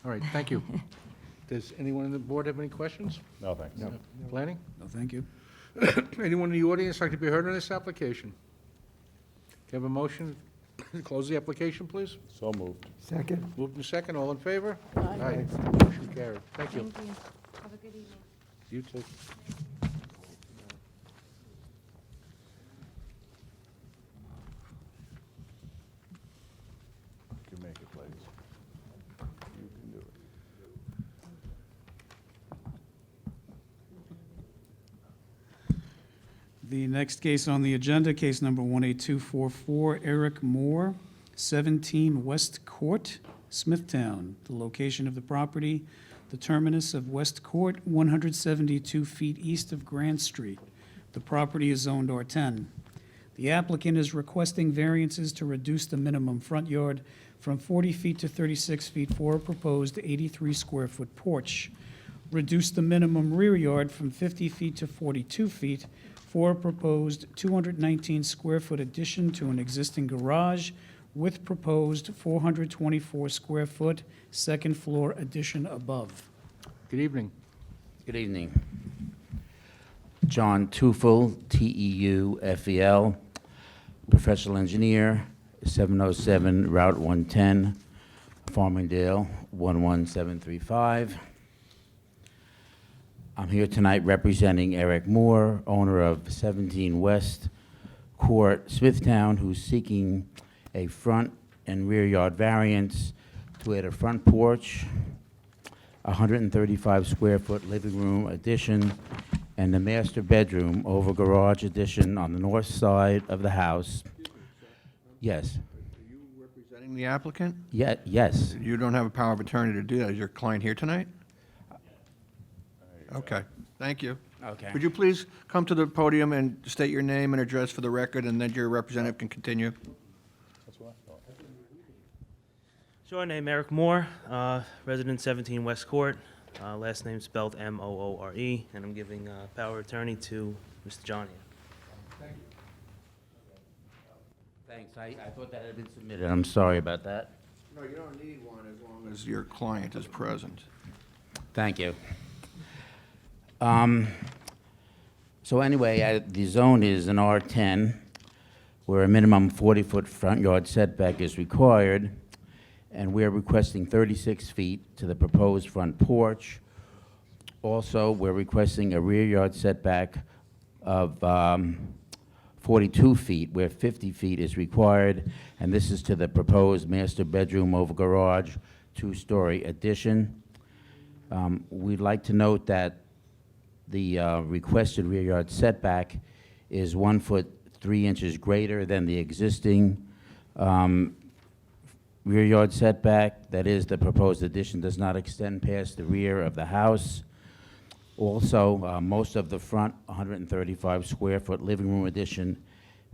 [SPEAKER 2] All right, thank you. Does anyone on the board have any questions?
[SPEAKER 14] No, thanks.
[SPEAKER 2] No. Planning?
[SPEAKER 1] No, thank you.
[SPEAKER 2] Anyone in the audience like to be heard on this application? Do you have a motion to close the application, please?
[SPEAKER 14] So moved.
[SPEAKER 13] Second.
[SPEAKER 2] Moved in second, all in favor? Aye. Motion carried. Thank you.
[SPEAKER 17] Thank you. Have a good evening.
[SPEAKER 2] You too.
[SPEAKER 14] You can make it, ladies. You can do it.
[SPEAKER 1] The next case on the agenda, case number 18244, Eric Moore, 17 West Court, Smithtown. The location of the property, the terminus of West Court, 172 feet east of Grant Street. The property is zoned R10. The applicant is requesting variances to reduce the minimum front yard from 40 feet to 36 feet for a proposed 83-square-foot porch. Reduce the minimum rear yard from 50 feet to 42 feet for a proposed 219-square-foot addition to an existing garage with proposed 424-square-foot second-floor addition above.
[SPEAKER 2] Good evening.
[SPEAKER 18] Good evening. John Teufel, Teufel, professional engineer, 707 Route 110, Farmingdale, 11735. I'm here tonight representing Eric Moore, owner of 17 West Court, Smithtown, who's seeking a front and rear yard variance to add a front porch, 135-square-foot living room addition, and the master bedroom over garage addition on the north side of the house. Yes.
[SPEAKER 10] Are you representing the applicant?
[SPEAKER 18] Yes.
[SPEAKER 10] You don't have a power of attorney to do that. Is your client here tonight? Okay, thank you.
[SPEAKER 18] Okay.
[SPEAKER 10] Would you please come to the podium and state your name and address for the record, and then your representative can continue?
[SPEAKER 14] That's what I thought.
[SPEAKER 19] Sure, name Eric Moore, resident 17 West Court, last name spelled Moore, and I'm giving power of attorney to Mr. John here.
[SPEAKER 18] Thanks, I thought that had been submitted. I'm sorry about that.
[SPEAKER 10] No, you don't need one as long as your client is present.
[SPEAKER 18] Thank you. So anyway, the zone is an R10, where a minimum 40-foot front yard setback is required, and we're requesting 36 feet to the proposed front porch. Also, we're requesting a rear yard setback of 42 feet, where 50 feet is required, and this is to the proposed master bedroom over garage, two-story addition. We'd like to note that the requested rear yard setback is 1 foot 3 inches greater than the existing rear yard setback. That is, the proposed addition does not extend past the rear of the house. Also, most of the front 135 square foot living room addition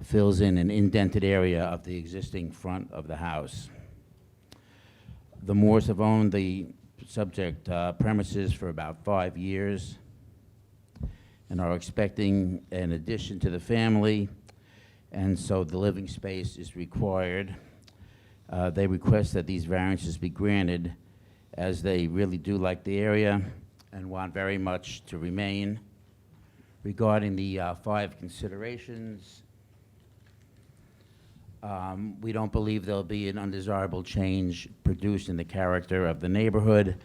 [SPEAKER 18] fills in an indented area of the existing front of the house. The Moores have owned the subject premises for about 5 years and are expecting an addition to the family, and so the living space is required. They request that these variances be granted, as they really do like the area and want very much to remain. Regarding the 5 considerations, we don't believe there'll be an undesirable change produced in the character of the neighborhood.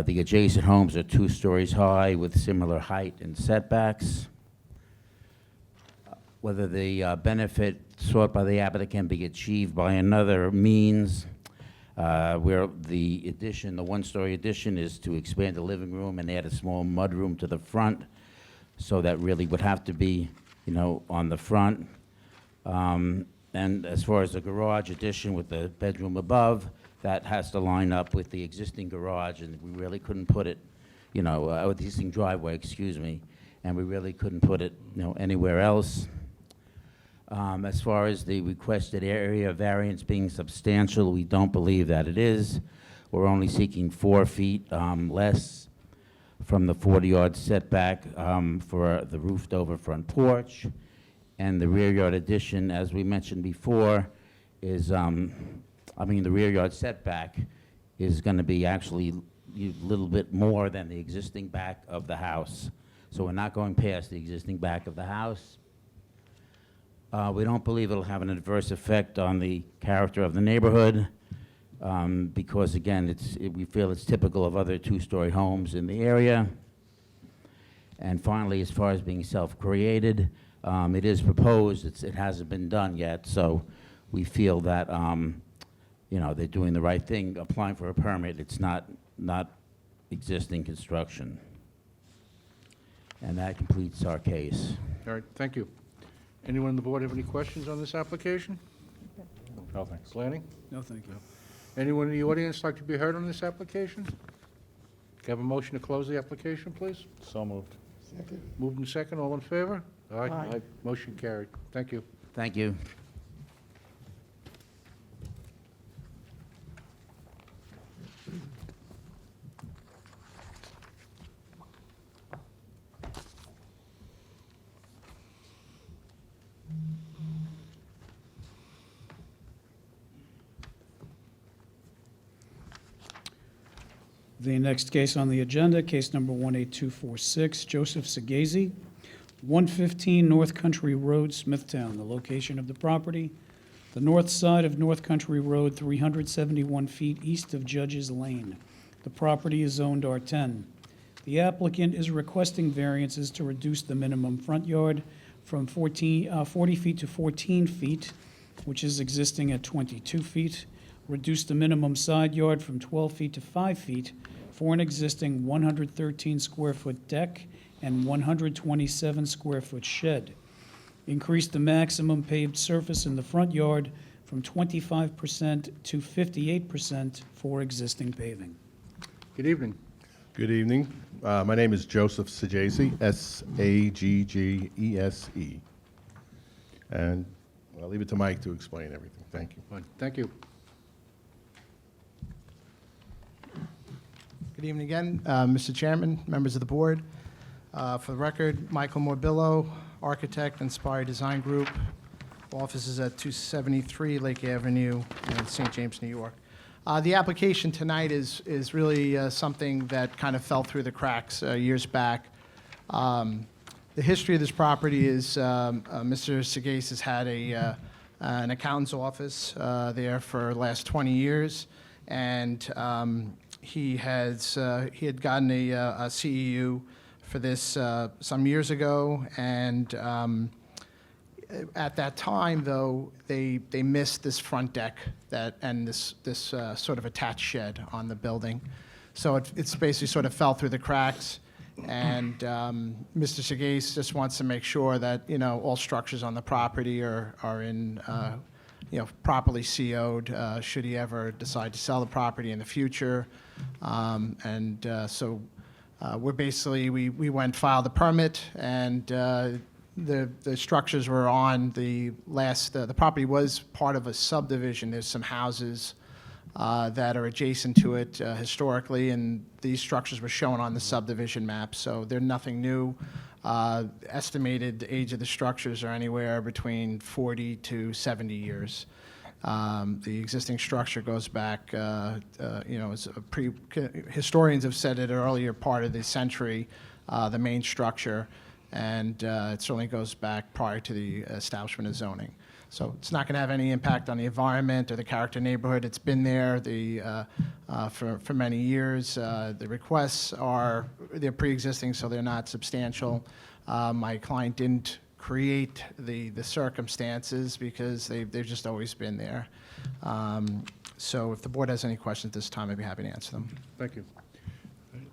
[SPEAKER 18] The adjacent homes are 2 stories high with similar height and setbacks. Whether the benefit sought by the applicant can be achieved by another means, where the addition, the 1-story addition, is to expand the living room and add a small mudroom to the front, so that really would have to be, on the front. And as far as the garage addition with the bedroom above, that has to line up with the existing garage, and we really couldn't put it, with the existing driveway, excuse me, and we really couldn't put it, anywhere else. As far as the requested area variance being substantial, we don't believe that it is. We're only seeking 4 feet less from the 40-yard setback for the roofed-over front porch. And the rear yard addition, as we mentioned before, is, the rear yard setback is going to be actually a little bit more than the existing back of the house. So we're not going past the existing back of the house. We don't believe it'll have an adverse effect on the character of the neighborhood, because again, we feel it's typical of other 2-story homes in the area. And finally, as far as being self-created, it is proposed, it hasn't been done yet, so we feel that, they're doing the right thing, applying for a permit. It's not existing construction. And that completes our case.
[SPEAKER 2] All right, thank you. Anyone on the board have any questions on this application?
[SPEAKER 14] No, thanks.
[SPEAKER 2] Lanning?
[SPEAKER 1] No, thank you.
[SPEAKER 2] Anyone in the audience like to be heard on this application? Can I have a motion to close the application, please?
[SPEAKER 14] So moved.
[SPEAKER 2] Moved and second, all in favor?
[SPEAKER 5] Aye.
[SPEAKER 2] Motion carried. Thank you.
[SPEAKER 18] Thank you.
[SPEAKER 1] The next case on the agenda, case number 18246, Joseph Segazy, 115 North Country Road, Smithtown. The location of the property, the north side of North Country Road, 371 feet east of Judges Lane. The property is zoned R10. The applicant is requesting variances to reduce the minimum front yard from 40 feet to 14 feet, which is existing at 22 feet, reduce the minimum side yard from 12 feet to 5 feet for an existing 113 square foot deck and 127 square foot shed. Increase the maximum paved surface in the front yard from 25% to 58% for existing paving.
[SPEAKER 2] Good evening.
[SPEAKER 20] Good evening. My name is Joseph Segazy, S-A-G-G-E-S-E. And I'll leave it to Mike to explain everything. Thank you.
[SPEAKER 2] Fine. Thank you.
[SPEAKER 12] Good evening again, Mr. Chairman, members of the board. For the record, Michael Morbillo, architect, Inspire Design Group. Office is at 273 Lake Avenue in St. James, New York. The application tonight is really something that kind of fell through the cracks years back. The history of this property is Mr. Sagase has had an accountant's office there for the last 20 years, and he had gotten a CEU for this some years ago, and at that time, though, they missed this front deck and this sort of attached shed on the building. So it's basically sort of fell through the cracks, and Mr. Sagase just wants to make sure that, you know, all structures on the property are in, you know, properly CO'd, should he ever decide to sell the property in the future. So we're basically, we went, filed the permit, and the structures were on the property was part of a subdivision. There's some houses that are adjacent to it historically, and these structures were shown on the subdivision map, so they're nothing new. Estimated age of the structures are anywhere between 40 to 70 years. The existing structure goes back, you know, historians have said it earlier part of the century, the main structure, and it certainly goes back prior to the establishment of zoning. So it's not going to have any impact on the environment or the character of the neighborhood. It's been there for many years. The requests they're pre-existing, so they're not substantial. My client didn't create the circumstances because they've just always been there. So if the board has any questions this time, I'd be happy to answer them.
[SPEAKER 2] Thank you.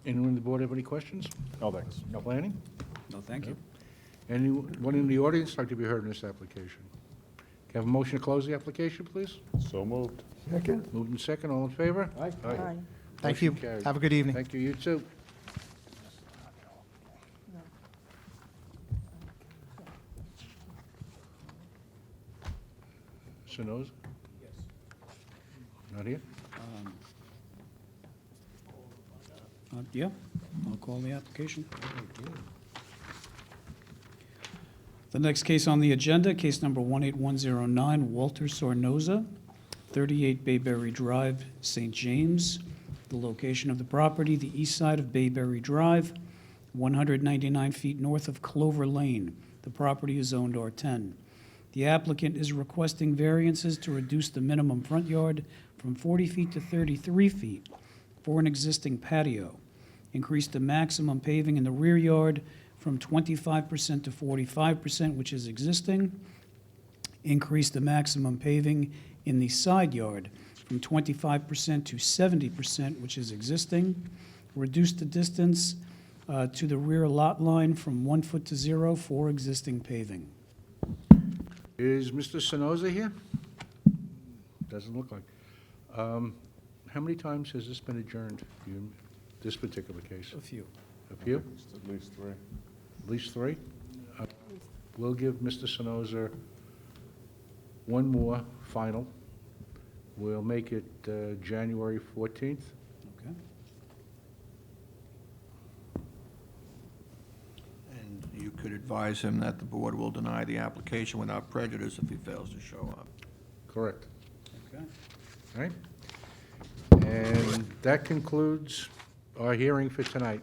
[SPEAKER 2] Anyone on the board have any questions?
[SPEAKER 14] No, thanks.
[SPEAKER 2] No planning?
[SPEAKER 1] No, thank you.
[SPEAKER 2] Anyone in the audience like to be heard in this application? Can I have a motion to close the application, please?
[SPEAKER 14] So moved.
[SPEAKER 4] Second.
[SPEAKER 2] Moved in second, all in favor?
[SPEAKER 4] Aye.
[SPEAKER 12] Thank you.
[SPEAKER 2] Motion carried.
[SPEAKER 12] Have a good evening.
[SPEAKER 2] Thank you, you too. Sonoza? Yes. Not here?
[SPEAKER 1] Yeah, I'll call the application. The next case on the agenda, case number 18109, Walter Sornoza, 38 Bayberry Drive, St. James. The location of the property, the east side of Bayberry Drive, 199 feet north of Clover Lane. The property is zoned R10. The applicant is requesting variances to reduce the minimum front yard from 40 feet to 33 feet for an existing patio, increase the maximum paving in the rear yard from 25% to 45%, which is existing, increase the maximum paving in the side yard from 25% to 70%, which is existing, reduce the distance to the rear lot line from 1 foot to 0 for existing paving.
[SPEAKER 2] Is Mr. Sonoza here? Doesn't look like. How many times has this been adjourned, this particular case?
[SPEAKER 1] A few.
[SPEAKER 2] A few?
[SPEAKER 14] At least three.
[SPEAKER 2] At least three? We'll give Mr. Sonoza one more final. We'll make it January 14th.
[SPEAKER 1] Okay.
[SPEAKER 10] And you could advise him that the board will deny the application without prejudice if he fails to show up.
[SPEAKER 2] Correct.
[SPEAKER 1] Okay.
[SPEAKER 2] All right? And that concludes our hearing for tonight.